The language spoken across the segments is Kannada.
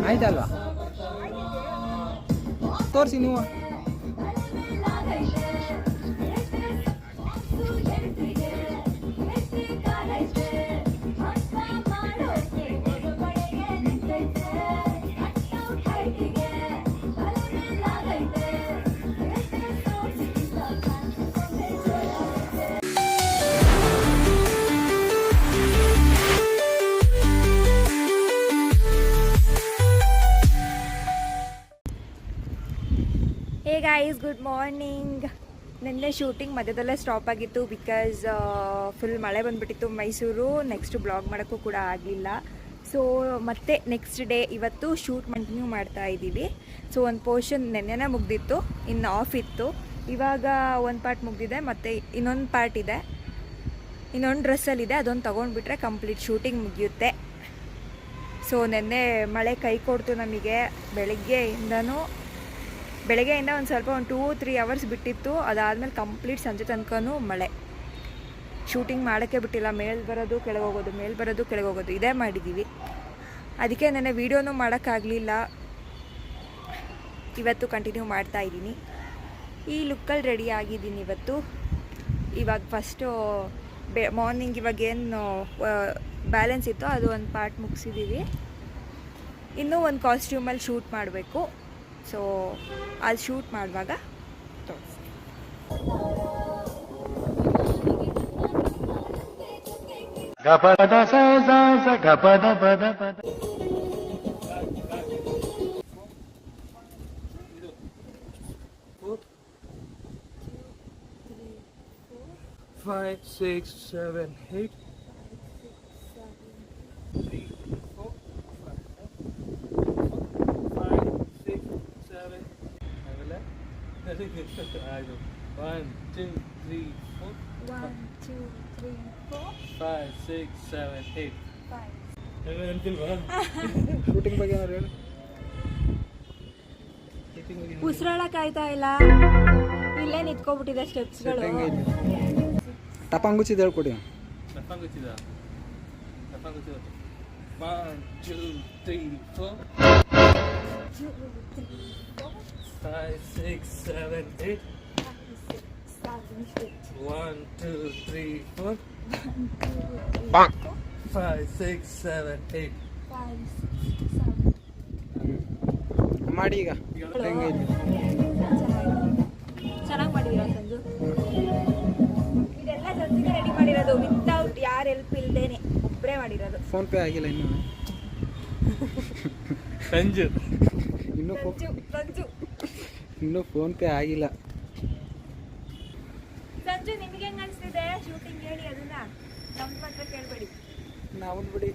ಆಯ್ತಲ್ವಾ ತೋರಿಸಿ ನೀವು. Hey guys, good morning. ನಿನ್ನೆ ಶೂಟಿಂಗ್ ಮಧ್ಯದಲ್ಲೇ ಸ್ಟಾಪ್ ಆಗಿತ್ತು ಬಿಕಾಸ್ ಫುಲ್ ಮಳೆ ಬಂದುಬಿಟ್ಟಿತ್ತು ಮೈಸೂರು. ನೆಕ್ಸ್ಟ್ ಬ್ಲಾಗ್ ಮಾಡೋಕ್ಕೂ ಕೂಡ ಆಗಲಿಲ್ಲ. ಸೊ ಮತ್ತೆ ನೆಕ್ಸ್ಟ್ ಡೇ ಇವತ್ತು ಶೂಟ್ ಕಂಟಿನ್ಯೂ ಮಾಡ್ತಾ ಇದ್ದೀವಿ. ಸೊ ಒಂದು ಪೋರ್ಷನ್ ನೆನ್ನೆನೇ ಮುಗ್ದಿತ್ತು, ಇನ್ನು ಆಫ್ ಇತ್ತು. ಇವಾಗ ಒಂದು ಪಾರ್ಟ್ ಮುಗ್ದಿದೆ, ಮತ್ತು ಇನ್ನೊಂದು ಪಾರ್ಟ್ ಇದೆ, ಇನ್ನೊಂದು ಡ್ರೆಸ್ಸಲ್ಲಿದೆ. ಅದೊಂದು ತೊಗೊಂಡ್ಬಿಟ್ರೆ ಕಂಪ್ಲೀಟ್ ಶೂಟಿಂಗ್ ಮುಗಿಯುತ್ತೆ. ಸೊ ನೆನ್ನೆ ಮಳೆ ಕೈ ಕೊಡ್ತು ನಮಗೆ. ಬೆಳಗ್ಗೆಯಿಂದ ಒಂದು ಸ್ವಲ್ಪ 2-3 ಅವರ್ಸ್ ಬಿಟ್ಟಿತ್ತು. ಅದಾದಮೇಲೆ ಕಂಪ್ಲೀಟ್ ಸಂಜೆ ತನಕನೂ ಮಳೆ. ಶೂಟಿಂಗ್ ಮಾಡೋಕ್ಕೆ ಬಿಟ್ಟಿಲ್ಲ. ಮೇಲೆ ಬರೋದು ಕೆಳಗೆ ಹೋಗೋದು, ಮೇಲೆ ಬರೋದು ಕೆಳಗೆ ಹೋಗೋದು, ಇದೇ ಮಾಡಿದ್ದೀವಿ. ಅದಕ್ಕೆ ನೆನ್ನೆ ವೀಡಿಯೋನೂ ಮಾಡೋಕ್ಕಾಗಲಿಲ್ಲ. ಇವತ್ತು ಕಂಟಿನ್ಯೂ ಮಾಡ್ತಾ ಇದ್ದೀನಿ. ಈ ಲುಕ್ಕಲ್ಲಿ ರೆಡಿ ಆಗಿದ್ದೀನಿ ಇವತ್ತು. ಇವಾಗ ಫಸ್ಟು ಮಾರ್ನಿಂಗ್ ಇವಾಗೇನು ಬ್ಯಾಲೆನ್ಸ್ ಇತ್ತು ಅದು ಒಂದು ಪಾರ್ಟ್ ಮುಗಿಸಿದ್ದೀವಿ. ಇನ್ನೂ ಒಂದು ಕಾಸ್ಟ್ಯೂಮಲ್ಲಿ ಶೂಟ್ ಮಾಡಬೇಕು. ಸೊ ಅದು ಶೂಟ್ ಮಾಡುವಾಗ ತೋರಿಸ್ತೀನಿ. Five, 6, 7, 8. 3, 4, 5, 6, 7. 1, 2, 3, 4. 1, 2, 3, 4. 5, 6, 7, 8. 5. ಶೂಟಿಂಗ್ ಬಗ್ಗೆ ಏನಾದ್ರು ಹೇಳಿ. ಉಸಿರಾಡಕ್ಕಾಯ್ತಾ ಇಲ್ಲ, ಇಲ್ಲೇ ನಿಂತ್ಕೊಬಿಟ್ಟಿದೆ ಸ್ಟೆಪ್ಸ್ಗಳು. ಟಪಾಂಗುಚ್ಚಿದ ಹೇಳ್ಕೊಡಿ. 1, 2, 3, 4. 5, 6, 7, 8. 1, 2, 3, 4. 5, 6, 7, 8. ಮಾಡಿ ಈಗ ಹೆಂಗೈತಿ? ಚೆನ್ನಾಗಿ ಮಾಡಿದ್ದೀರಾ ಸಂಜು. ಇದೆಲ್ಲ ಸಂಜುಗೆ ರೆಡಿ ಮಾಡಿರೋದು, ವಿತೌಟ್ ಯಾರ ಹೆಲ್ಪ್ ಇಲ್ದೇನೆ ಒಬ್ಬರೇ ಮಾಡಿರೋದು. ಫೋನ್ ಪೇ ಆಗಿಲ್ಲ ಇನ್ನು. ಸಂಜು ಇನ್ನೂ ಫೋನ್ ಪೇ ಆಗಿಲ್ಲ. ಸಂಜು ನಿಮ್ಗೆ ಹೆಂಗ್ ಅನ್ಸ್ತಿದೆ ಶೂಟಿಂಗ್? ಹೇಳಿ, ಅದನ್ನ ನಮ್ಮ ಹತ್ರ ಕೇಳ್ಬೇಡಿ. ನಾವು ಬಿಡಿ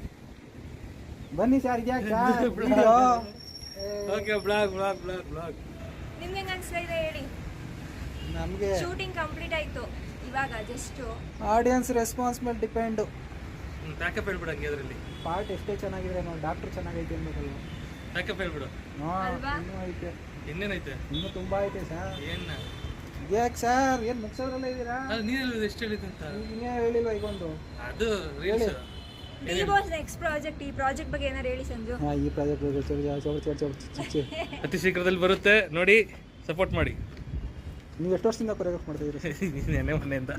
ಬನ್ನಿ ಸರ್. Okay, blog. ನಿಮ್ಗೆ ಹೆಂಗ್ ಅನ್ಸ್ತಾ ಇದೆ ಹೇಳಿ. ನಮಗೆ ಶೂಟಿಂಗ್ ಕಂಪ್ಲೀಟ್ ಆಯ್ತು. ಇವಾಗ ಜಸ್ಟ್ ಆಡಿಯನ್ಸ್ ರೆಸ್ಪಾನ್ಸ್ ಮೇಲೆ ಡಿಪೆಂಡ್. ಪ್ಯಾಕಪ್ ಹೇಳ್ಬಿಡು. ಹಂಗೆ ಅದರಲ್ಲಿ ಪಾರ್ಟ್ ಎಷ್ಟೇ ಚೆನ್ನಾಗಿದ್ರೆ ನಾವು ಡಾಕ್ಟರ್ ಚೆನ್ನಾಗೈತೆ ಅನ್ಬೇಕಲ್ಲ. ಪ್ಯಾಕಪ್ ಹೇಳ್ಬಿಡು. ಇನ್ನೂ ಐತೆ. ಇನ್ನೇನೈತೆ? ಇನ್ನೂ ತುಂಬಾ ಐತೆ ಸರ್. ಏನ ಯಾಕೆ ಸರ್, ಏನು ಮುಗಿಸೋದ್ರಲ್ಲೇ ಇದ್ದೀರಾ? ನೀನು ಎಷ್ಟು ಹೇಳಿದ್ದು ಅಂತ ನೀನೇ ಹೇಳಿಲ್ವಾ ಈಗ ಒಂದು? ಅದು ರೀಲ್ಸ್. Next project. ಈ ಪ್ರಾಜೆಕ್ಟ್ ಬಗ್ಗೆ ಏನಾರು ಹೇಳಿ ಸಂಜು. ಈ ಪ್ರಾಜೆಕ್ಟ್ ಅತಿ ಶೀಘ್ರದಲ್ಲಿ ಬರುತ್ತೆ ನೋಡಿ, ಸಪೋರ್ಟ್ ಮಾಡಿ. ನೀವು ಎಷ್ಟು ವರ್ಷದಿಂದ ಕೊರಿಯೋಗ್ರಾಫ್ ಮಾಡ್ತಾ ಇದ್ದೀರಿ? ನೆನೆ ಮನೆಯಿಂದ.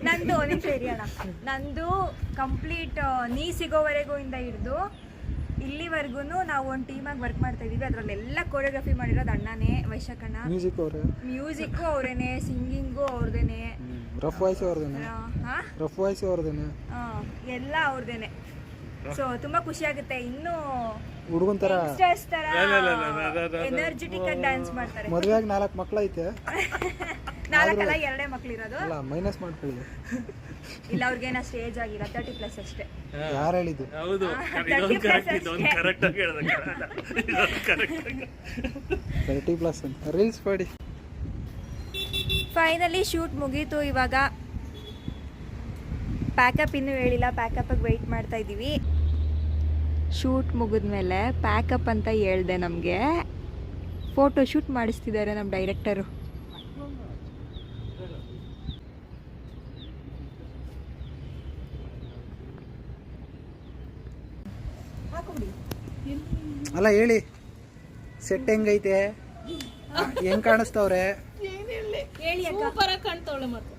ನಂದು ಒಂದು ನಿಮಿಷ ಇರಿಯೋಣ. ನಂದು ಕಂಪ್ಲೀಟ್ ನೀ ಸಿಗೋವರೆಗೂ ಇಂದ ಹಿಡಿದು ಇಲ್ಲಿವರೆಗೂ ನಾವು ಒಂದು ಟೀಮಾಗಿ ವರ್ಕ್ ಮಾಡ್ತಾ ಇದೀವಿ. ಅದರಲ್ಲೆಲ್ಲ ಕೊರಿಯೋಗ್ರಫಿ ಮಾಡಿರೋದು ಅಣ್ಣನೇ, ವೈಶಾಖಣ್ಣ. ಮ್ಯೂಸಿಕ್ಕು ಅವರೇನೆ, ಸಿಂಗಿಂಗು ಅವ್ರದೇನೆ, ರಫ್ ವಾಯ್ಸ್ ಅವ್ರದೇನೆ, ಎಲ್ಲ ಅವ್ರದೇನೆ. ಸೊ ತುಂಬಾ ಖುಷಿ ಆಗುತ್ತೆ. ಇನ್ನು ಹುಡುಗನ ತರ ಎನರ್ಜೆಟಿಕ್ ಆಗಿ ಡ್ಯಾನ್ಸ್ ಮಾಡ್ತಾರೆ. ಮದುವೆಯಾಗಿ 4 ಮಕ್ಳು ಐತೆ. 4 ಅಲ್ಲ, 2 ಮಕ್ಳು ಇರೋದು. ಅಲ್ಲ, ಮೈನಸ್ ಮಾಡ್ಕೊಳ್ಳಿ. ಇಲ್ಲ, ಅವ್ರಿಗೇನ ಸ್ಟೇಜ್ ಆಗಿಲ್ಲ, 30+ ಅಷ್ಟೇ. ಯಾರು ಹೇಳಿದ್ದು? ಹೌದು, 30+ ಅಂತ ರೀಲ್ಸ್ ಮಾಡಿ. ಫೈನಲಿ ಶೂಟ್ ಮುಗೀತು. ಇವಾಗ ಪ್ಯಾಕಪ್ ಇನ್ನೂ ಹೇಳಿಲ್ಲ, ಪ್ಯಾಕಪ್ಗೆ ವೆಯ್ಟ್ ಮಾಡ್ತಾ ಇದ್ದೀವಿ. ಶೂಟ್ ಮುಗಿದ್ಮೇಲೆ ಪ್ಯಾಕಪ್ ಅಂತ ಹೇಳ್ದೆ. ನಮಗೆ ಫೋಟೋ ಶೂಟ್ ಮಾಡಿಸ್ತಿದ್ದಾರೆ ನಮ್ಮ ಡೈರೆಕ್ಟರು. ಅಲ್ಲ ಹೇಳಿ, ಸೆಟ್ ಹೆಂಗೈತೆ, ಹೆಂಗ್ ಕಾಣಿಸ್ತವ್ರೆ? ಹೇಳಿ ಅಕ್ಕ. ಸೂಪರ್ ಆಗಿ ಕಾಣ್ತಾವಳೆ ಮತ್ತೆ.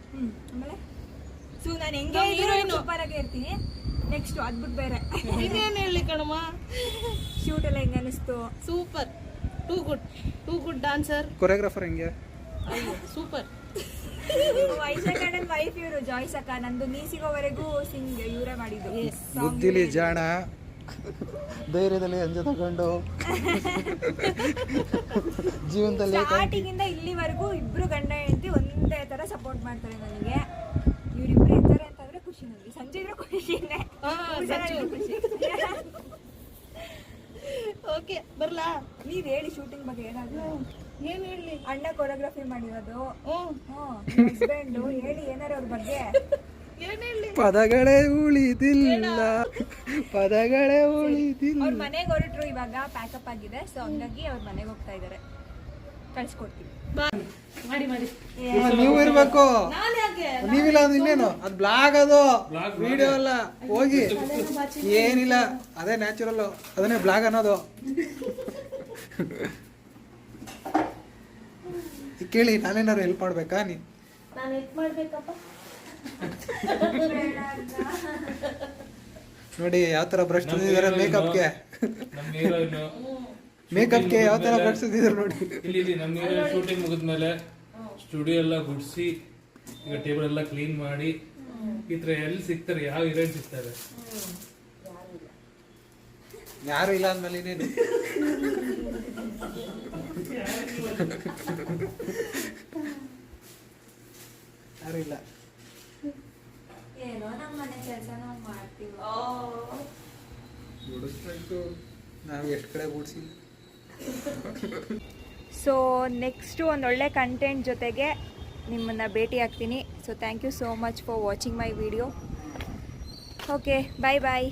ಆಮೇಲೆ ಸೊ ನಾನು ಹೆಂಗೆ ಸೂಪರ್ ಆಗಿ ಇರ್ತೀನಿ. ನೆಕ್ಸ್ಟ್ ಅದ್ಬಿಟ್ಟು ಬೇರೆ ಇನ್ನೇನು ಹೇಳಿ ಕಣಮ್ಮ. ಶೂಟ್ ಎಲ್ಲ ಹೆಂಗೆ ಅನಿಸ್ತು? Super, too good dancer. Choreographer ಹೆಂಗೆ? ಸೂಪರ್. ವೈಶಾಖ ನನ್ನ ವೈಫ್ ಇವರು ಜಾಯ್ಸ್ ಅಕ್ಕ. ನಂದು ನೀ ಸಿಗೋವರೆಗೂ ಸಿಂಗ್ ಇವರೇ ಮಾಡಿದ್ದು. ಬುದ್ಧಿಲಿ ಜಾಣ, ಧೈರ್ಯದಲ್ಲಿ ಅಂಜ ತಗೊಂಡು ಜೀವನದಲ್ಲಿ ಸ್ಟಾರ್ಟಿಂಗ್ ಇಂದ ಇಲ್ಲಿವರೆಗೂ ಇಬ್ರು ಗಂಡ ಹೆಂಡತಿ ಒಂದೇ ತರ ಸಪೋರ್ಟ್ ಮಾಡ್ತಾರೆ ನನಗೆ. ಇವರಿಬ್ರು ಇರ್ತಾರೆ ಅಂತಂದ್ರೆ ಖುಷಿ ನನಗೆ. ಸಂಜೆ ಇದ್ರೆ ಖುಷಿನೇ. ಖುಷಿ. ಓಕೆ ಬರ್ಲಾ? ನೀವ್ ಹೇಳಿ ಶೂಟಿಂಗ್ ಬಗ್ಗೆ ಏನಾದ್ರು. ಏನ್ ಹೇಳಿ? ಅಣ್ಣ ಕೊರಿಯೋಗ್ರಫಿ ಮಾಡಿರೋದು. ಹ್ಮ್ ಹಸ್ಬೆಂಡ್ ಹೇಳಿ ಏನಾರು ಅವ್ರ ಬಗ್ಗೆ. ಏನ್ ಹೇಳಿ? ಪದಗಳೇ ಉಳಿದಿಲ್ಲ, ಪದಗಳೇ ಉಳಿದಿಲ್ಲ. ಅವ್ರ ಮನೆಗೆ ಹೊರಟ್ರು, ಇವಾಗ ಪ್ಯಾಕಪ್ ಆಗಿದೆ. ಸೊ ಹಂಗಾಗಿ ಅವ್ರ ಮನೆಗೆ ಹೋಗ್ತಾ ಇದಾರೆ. ಕಳ್ಸ್ಕೊಡ್ತೀವಿ. ಮಾಡಿ ನೀವು ಇರ್ಬೇಕು, ನಾನು ಯಾಕೆ? ನೀವಿಲ್ಲ ಅಂದ್ರೆ ಇನ್ನೇನು, ಅದು ಬ್ಲಾಗ್, ಅದು ವಿಡಿಯೋ ಅಲ್ಲ. ಹೋಗಿ ಏನಿಲ್ಲ, ಅದೇ ನ್ಯಾಚುರಲ್, ಅದನ್ನೇ ಬ್ಲಾಗ್ ಅನ್ನೋದು. ಕೇಳಿ, ನಾನೇನಾದ್ರು ಹೆಲ್ಪ್ ಮಾಡ್ಬೇಕಾ? ನಾನು ಹೆಲ್ಪ್ ಮಾಡ್ಬೇಕಪ್ಪ. ನೋಡಿ ಯಾವ ತರ ಬ್ರಷ್ ತಂದಿದ್ದಾರೆ ಮೇಕಪ್ಗೆ. ನಮ್ಮ ಹೀರೋಯಿನ್ ಮೇಕಪ್ಗೆ ಯಾವ ತರ ಬ್ರಷ್ ತಂದಿದ್ದಾರೆ ನೋಡಿ. ಇಲ್ಲಿ ನಮ್ಮ ಹೀರೋಯಿನ್ ಶೂಟಿಂಗ್ ಮುಗಿದ್ಮೇಲೆ ಸ್ಟುಡಿಯೋ ಎಲ್ಲ ಗುಡಿಸಿ, ಈಗ ಟೇಬಲ್ ಎಲ್ಲ ಕ್ಲೀನ್ ಮಾಡಿ, ಈ ತರ ಎಲ್ಲಿ ಸಿಗ್ತಾರೆ, ಯಾವ ಹೀರೋಯಿನ್ ಸಿಗ್ತಾರೆ? ಯಾರು ಇಲ್ಲ ಅಂದ್ಮೇಲೆ ಇನ್ನೇನು. ಯಾರು ಇಲ್ಲ. ಏನೋ ನಮ್ಮ ಮನೆ ಕೆಲಸ ನಾವು ಮಾಡ್ತೀವಿ. ನಾವು ಎಷ್ಟು ಕಡೆ ಓಡಿಸಿಲ್ಲ. ಸೊ ನೆಕ್ಸ್ಟು ಒಂದೊಳ್ಳೆ ಕಂಟೆಂಟ್ ಜೊತೆಗೆ ನಿಮ್ಮನ್ನು ಭೇಟಿ ಆಗ್ತೀನಿ. So thank you so much for watching my video. Okay, bye bye.